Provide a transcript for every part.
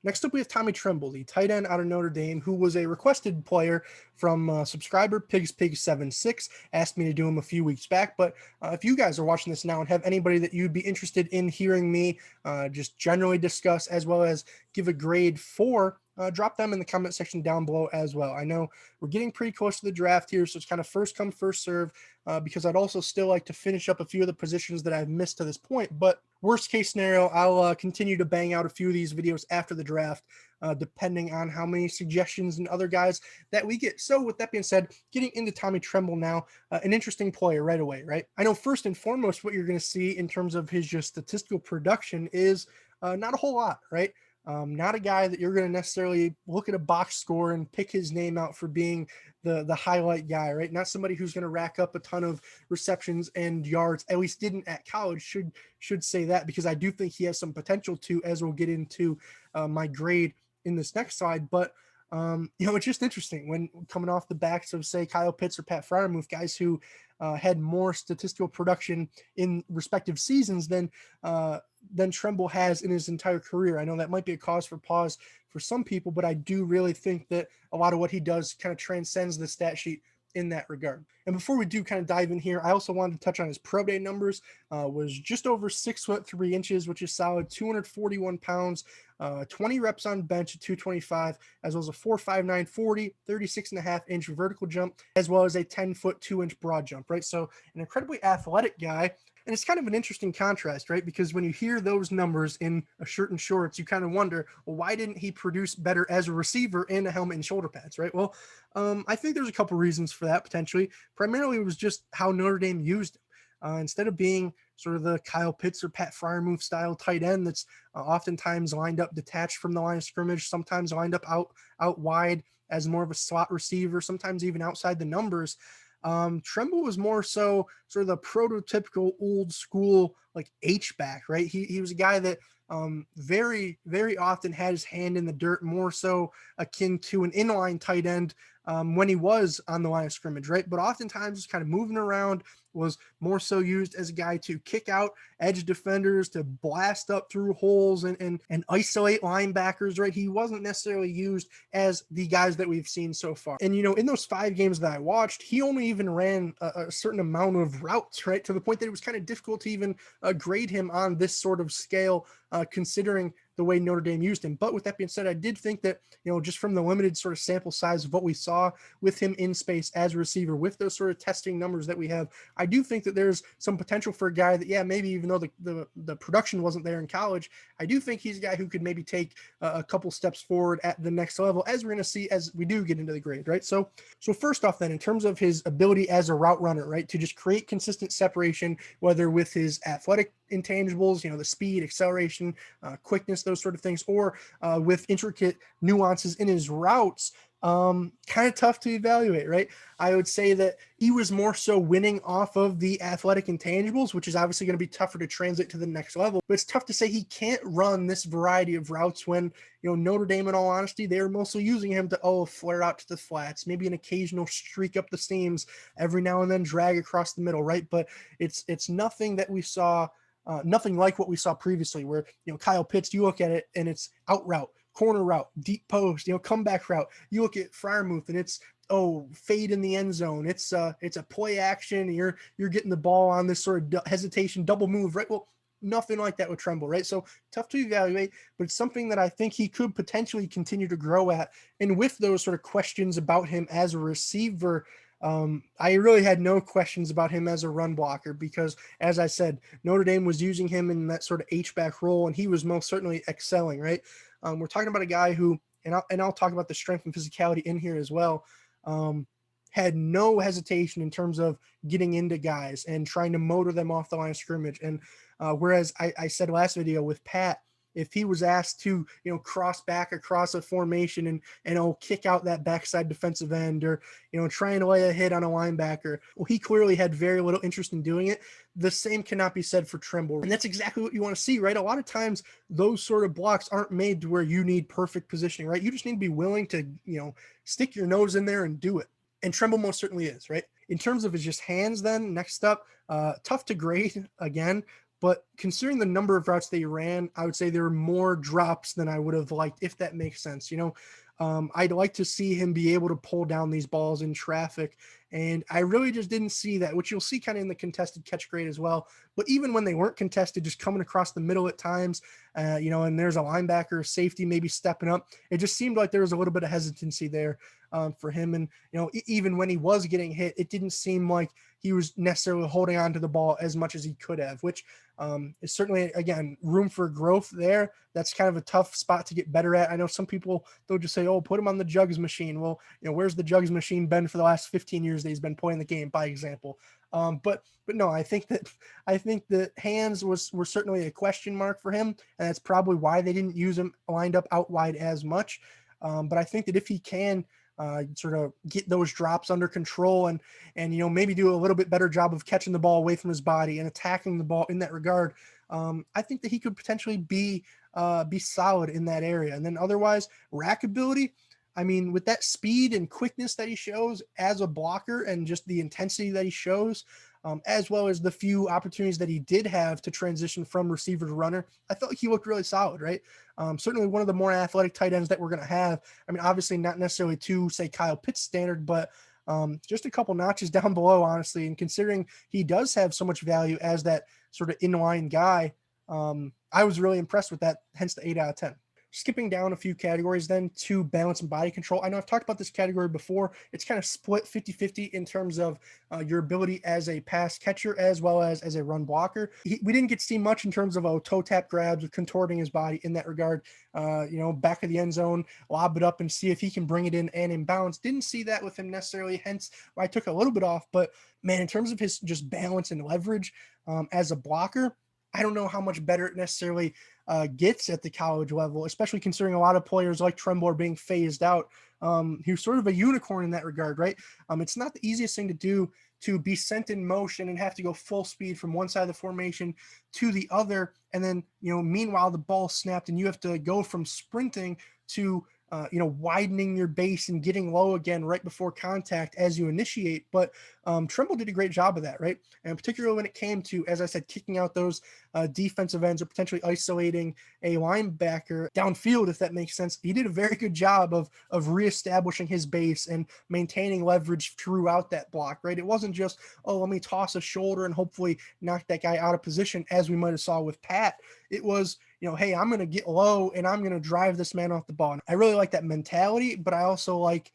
Next up, we have Tommy Tremble, the tight end out of Notre Dame, who was a requested player from subscriber PigsPig76. Asked me to do him a few weeks back, but if you guys are watching this now and have anybody that you'd be interested in hearing me just generally discuss as well as give a grade for, drop them in the comment section down below as well. I know we're getting pretty close to the draft here, so it's kind of first come, first serve, because I'd also still like to finish up a few of the positions that I've missed to this point. But worst case scenario, I'll continue to bang out a few of these videos after the draft, depending on how many suggestions and other guys that we get. So with that being said, getting into Tommy Tremble now, an interesting player right away, right? I know first and foremost what you're going to see in terms of his just statistical production is not a whole lot, right? Not a guy that you're going to necessarily look at a box score and pick his name out for being the highlight guy, right? Not somebody who's going to rack up a ton of receptions and yards. At least didn't at college. Should say that, because I do think he has some potential to, as we'll get into my grade in this next slide. But it's just interesting when coming off the backs of, say, Kyle Pitts or Pat Freiermuth, guys who had more statistical production in respective seasons than Tremble has in his entire career. I know that might be a cause for pause for some people, but I do really think that a lot of what he does kind of transcends the stat sheet in that regard. And before we do kind of dive in here, I also wanted to touch on his pro day numbers. Was just over 6'3", which is solid, 241 pounds, 20 reps on bench at 225, as well as a 4.59 40, 36.5-inch vertical jump, as well as a 10-foot 2-inch broad jump, right? So an incredibly athletic guy. And it's kind of an interesting contrast, right? Because when you hear those numbers in a shirt and shorts, you kind of wonder, well, why didn't he produce better as a receiver in a helmet and shoulder pads, right? Well, I think there's a couple reasons for that potentially. Primarily, it was just how Notre Dame used him. Instead of being sort of the Kyle Pitts or Pat Freiermuth style tight end that's oftentimes lined up detached from the line of scrimmage, sometimes lined up out wide as more of a slot receiver, sometimes even outside the numbers. Tremble was more so sort of the prototypical old school like H-back, right? He was a guy that very, very often had his hand in the dirt, more so akin to an inline tight end when he was on the line of scrimmage, right? But oftentimes was kind of moving around, was more so used as a guy to kick out edge defenders, to blast up through holes and isolate linebackers, right? He wasn't necessarily used as the guys that we've seen so far. And, in those 5 games that I watched, he only even ran a certain amount of routes, right? To the point that it was kind of difficult to even grade him on this sort of scale, considering the way Notre Dame used him. But with that being said, I did think that, just from the limited sort of sample size of what we saw with him in space as a receiver, with those sort of testing numbers that we have, I do think that there's some potential for a guy that, yeah, maybe even though the production wasn't there in college, I do think he's a guy who could maybe take a couple steps forward at the next level, as we're going to see as we do get into the grade, right? So first off then, in terms of his ability as a route runner, right, to just create consistent separation, whether with his athletic intangibles, the speed, acceleration, quickness, those sort of things, or with intricate nuances in his routes, kind of tough to evaluate, right? I would say that he was more so winning off of the athletic intangibles, which is obviously going to be tougher to translate to the next level. But it's tough to say he can't run this variety of routes when, Notre Dame, in all honesty, they were mostly using him to, flare out to the flats, maybe an occasional streak up the seams, every now and then drag across the middle, right? But it's nothing that we saw, nothing like what we saw previously, where, Kyle Pitts, you look at it and it's out route, corner route, deep post, comeback route. You look at Freiermuth and it's fade in the end zone. It's a play action. You're getting the ball on this sort of hesitation, double move, right? Well, nothing like that with Tremble, right? So tough to evaluate, but it's something that I think he could potentially continue to grow at. And with those sort of questions about him as a receiver, I really had no questions about him as a run blocker because, as I said, Notre Dame was using him in that sort of H-back role, and he was most certainly excelling, right? We're talking about a guy who, and I'll talk about the strength and physicality in here as well, had no hesitation in terms of getting into guys and trying to motor them off the line of scrimmage. And whereas I said last video with Pat, if he was asked to, cross back across a formation and kick out that backside defensive end or, try and lay a hit on a linebacker, well, he clearly had very little interest in doing it. The same cannot be said for Tremble. And that's exactly what you want to see, right? A lot of times those sort of blocks aren't made to where you need perfect positioning, right? You just need to be willing to, stick your nose in there and do it. And Tremble most certainly is, right? In terms of his just hands then, next up, tough to grade again, But considering the number of routes they ran, I would say there were more drops than I would have liked, if that makes sense. I'd like to see him be able to pull down these balls in traffic. And I really just didn't see that, which you'll see kind of in the contested catch grade as well. But even when they weren't contested, just coming across the middle at times, and there's a linebacker, safety maybe stepping up, it just seemed like there was a little bit of hesitancy there for him. And, even when he was getting hit, it didn't seem like he was necessarily holding on to the ball as much as he could have, which is certainly, again, room for growth there. That's kind of a tough spot to get better at. I know some people, they'll just say, oh, put him on the jugs machine. Well, where's the jugs machine been for the last 15 years that he's been playing the game, by example? But no, I think that hands were certainly a question mark for him, and that's probably why they didn't use him lined up out wide as much. But I think that if he can sort of get those drops under control and maybe do a little bit better job of catching the ball away from his body and attacking the ball in that regard, I think that he could potentially be solid in that area. And then otherwise, rack ability, I mean, with that speed and quickness that he shows as a blocker and just the intensity that he shows, as well as the few opportunities that he did have to transition from receiver to runner, I felt like he looked really solid, right? Certainly one of the more athletic tight ends that we're going to have. I mean, obviously not necessarily to, say, Kyle Pitts standard, but just a couple notches down below, honestly. And considering he does have so much value as that sort of inline guy, I was really impressed with that, hence the 8 out of 10. Skipping down a few categories then to balance and body control. I know I've talked about this category before. It's kind of split 50-50 in terms of your ability as a pass catcher as well as a run blocker. We didn't get to see much in terms of toe tap grabs or contorting his body in that regard. Back of the end zone, lob it up and see if he can bring it in and in bounds. Didn't see that with him necessarily, hence why I took a little bit off. But man, in terms of his just balance and leverage as a blocker, I don't know how much better it necessarily gets at the college level, especially considering a lot of players like Tremble are being phased out. He was sort of a unicorn in that regard, right? It's not the easiest thing to do to be sent in motion and have to go full speed from one side of the formation to the other. And then, meanwhile, the ball snapped and you have to go from sprinting to widening your base and getting low again right before contact as you initiate. But Tremble did a great job of that, right? And particularly when it came to, as I said, kicking out those defensive ends or potentially isolating a linebacker downfield, if that makes sense. He did a very good job of reestablishing his base and maintaining leverage throughout that block, right? It wasn't just, oh, let me toss a shoulder and hopefully knock that guy out of position, as we might have saw with Pat. It was, hey, I'm going to get low and I'm going to drive this man off the ball. And I really like that mentality, but I also like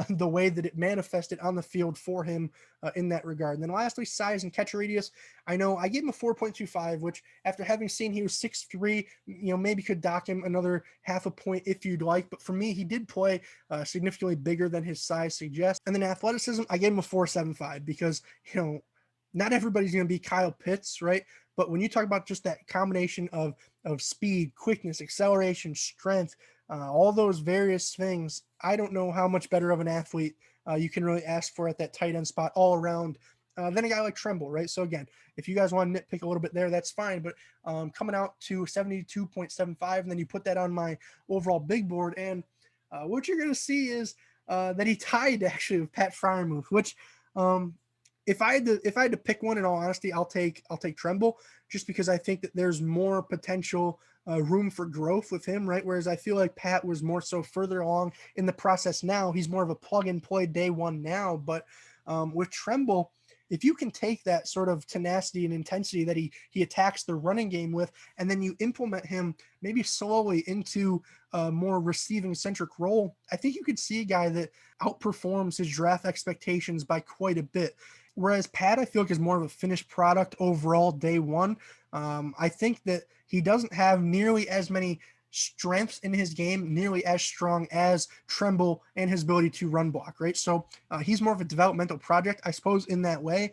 the way that it manifested on the field for him in that regard. And then lastly, size and catch radius. I know I gave him a 4.25, which after having seen he was 6'3", maybe could dock him another half a point if you'd like. But for me, he did play significantly bigger than his size suggests. And then athleticism, I gave him a 4.75 because, not everybody's going to be Kyle Pitts, right? But when you talk about just that combination of speed, quickness, acceleration, strength, all those various things, I don't know how much better of an athlete you can really ask for at that tight end spot all around than a guy like Tremble, right? So again, if you guys want to nitpick a little bit there, that's fine. But coming out to 72.75, and then you put that on my overall big board, and what you're going to see is that he tied actually with Pat Freiermuth, which if I had to pick one, in all honesty, I'll take Tremble, just because I think that there's more potential room for growth with him, right? Whereas I feel like Pat was more so further along in the process now. He's more of a plug and play day one now. But with Tremble, if you can take that sort of tenacity and intensity that he attacks the running game with, and then you implement him maybe slowly into a more receiving centric role, I think you could see a guy that outperforms his draft expectations by quite a bit. Whereas Pat, I feel like, is more of a finished product overall day one. I think that he doesn't have nearly as many strengths in his game, nearly as strong as Tremble and his ability to run block, right? So he's more of a developmental project, I suppose, in that way.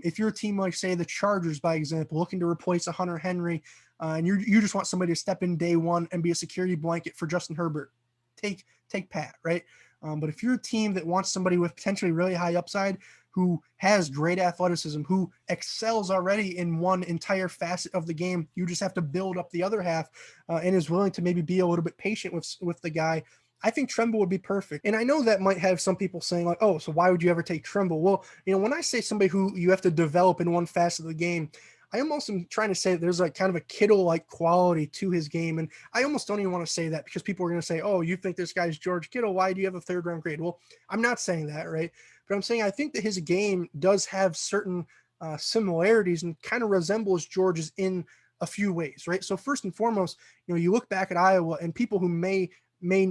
If you're a team like, say, the Chargers, by example, looking to replace a Hunter Henry, and you just want somebody to step in day one and be a security blanket for Justin Herbert, take Pat, right? But if you're a team that wants somebody with potentially really high upside, who has great athleticism, who excels already in one entire facet of the game, you just have to build up the other half, and is willing to maybe be a little bit patient with the guy, I think Tremble would be perfect. And I know that might have some people saying like, oh, so why would you ever take Tremble? Well, when I say somebody who you have to develop in one facet of the game, I almost am trying to say that there's like kind of a Kittle-like quality to his game. And I almost don't even want to say that because people are going to say, oh, you think this guy's George Kittle. Why do you have a third round grade? Well, I'm not saying that, right? But I'm saying I think that his game does have certain similarities and kind of resembles George's in a few ways, right? So first and foremost, you look back at Iowa and people who may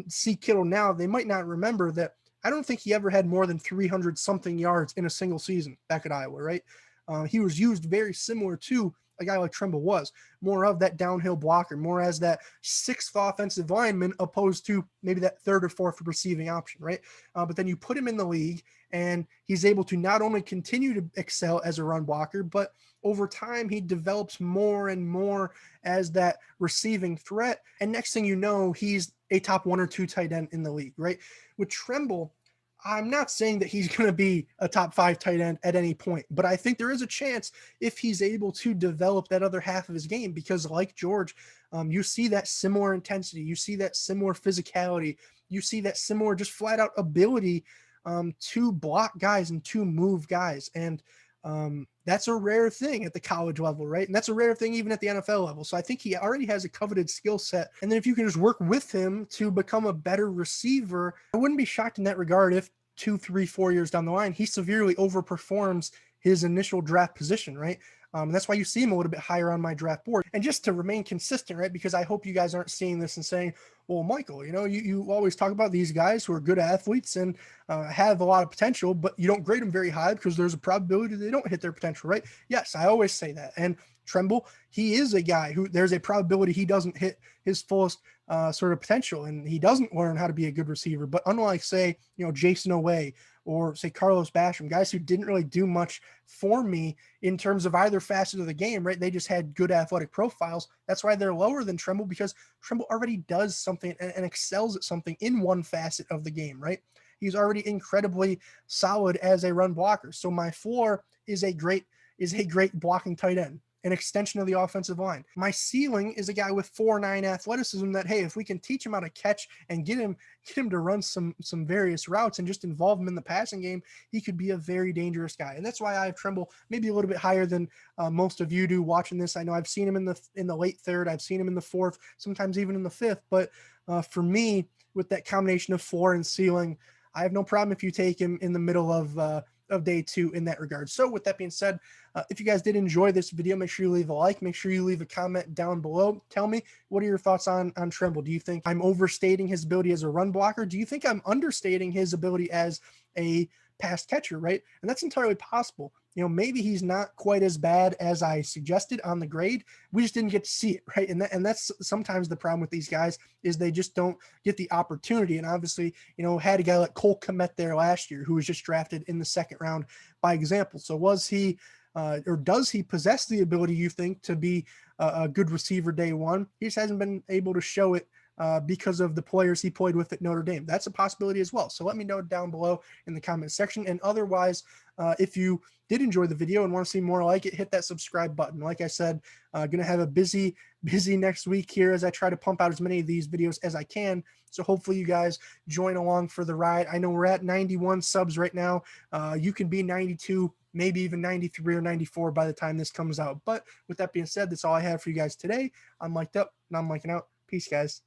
see Kittle now, they might not remember that I don't think he ever had more than 300 something yards in a single season back at Iowa, right? He was used very similar to a guy like Tremble was, more of that downhill blocker, more as that sixth offensive lineman opposed to maybe that third or fourth receiving option, right? But then you put him in the league and he's able to not only continue to excel as a run blocker, but over time he develops more and more as that receiving threat. And next thing you know, he's a top 1 or 2 tight end in the league, right? With Tremble, I'm not saying that he's going to be a top 5 tight end at any point, but I think there is a chance if he's able to develop that other half of his game, because like George, you see that similar intensity, you see that similar physicality, you see that similar just flat out ability to block guys and to move guys. And that's a rare thing at the college level, right? And that's a rare thing even at the NFL level. So I think he already has a coveted skill set. And then if you can just work with him to become a better receiver, I wouldn't be shocked in that regard if 2, 3, 4 years down the line, he severely overperforms his initial draft position, right? That's why you see him a little bit higher on my draft board. And just to remain consistent, right? Because I hope you guys aren't seeing this and saying, well, Michael, you always talk about these guys who are good athletes and have a lot of potential, but you don't grade them very high because there's a probability they don't hit their potential, right? Yes, I always say that. And Tremble, he is a guy who there's a probability he doesn't hit his fullest sort of potential and he doesn't learn how to be a good receiver. But unlike, say, Jason Oweh or say Carlos Basham, guys who didn't really do much for me in terms of either facet of the game, right? They just had good athletic profiles. That's why they're lower than Tremble, because Tremble already does something and excels at something in one facet of the game, right? He's already incredibly solid as a run blocker. So my floor is a great blocking tight end, an extension of the offensive line. My ceiling is a guy with 4.9 athleticism that, hey, if we can teach him how to catch and get him to run some various routes and just involve him in the passing game, he could be a very dangerous guy. And that's why I have Tremble maybe a little bit higher than most of you do watching this. I know I've seen him in the late third, I've seen him in the fourth, sometimes even in the fifth. But for me, with that combination of floor and ceiling, I have no problem if you take him in the middle of day 2 in that regard. So with that being said, if you guys did enjoy this video, make sure you leave a like, make sure you leave a comment down below. Tell me, what are your thoughts on Tremble? Do you think I'm overstating his ability as a run blocker? Do you think I'm understating his ability as a pass catcher, right? And that's entirely possible. Maybe he's not quite as bad as I suggested on the grade. We just didn't get to see it, right? And that's sometimes the problem with these guys is they just don't get the opportunity. And obviously, had a guy like Cole Kmet there last year who was just drafted in the second round by example. So was he or does he possess the ability, you think, to be a good receiver day one? He just hasn't been able to show it because of the players he played with at Notre Dame. That's a possibility as well. So let me know down below in the comment section. And otherwise, if you did enjoy the video and want to see more like it, hit that subscribe button. Like I said, going to have a busy next week here as I try to pump out as many of these videos as I can. So hopefully you guys join along for the ride. I know we're at 91 subs right now. You can be 92, maybe even 93 or 94 by the time this comes out. But with that being said, that's all I have for you guys today. I'm mic'd up and I'm mic'ing out. Peace, guys.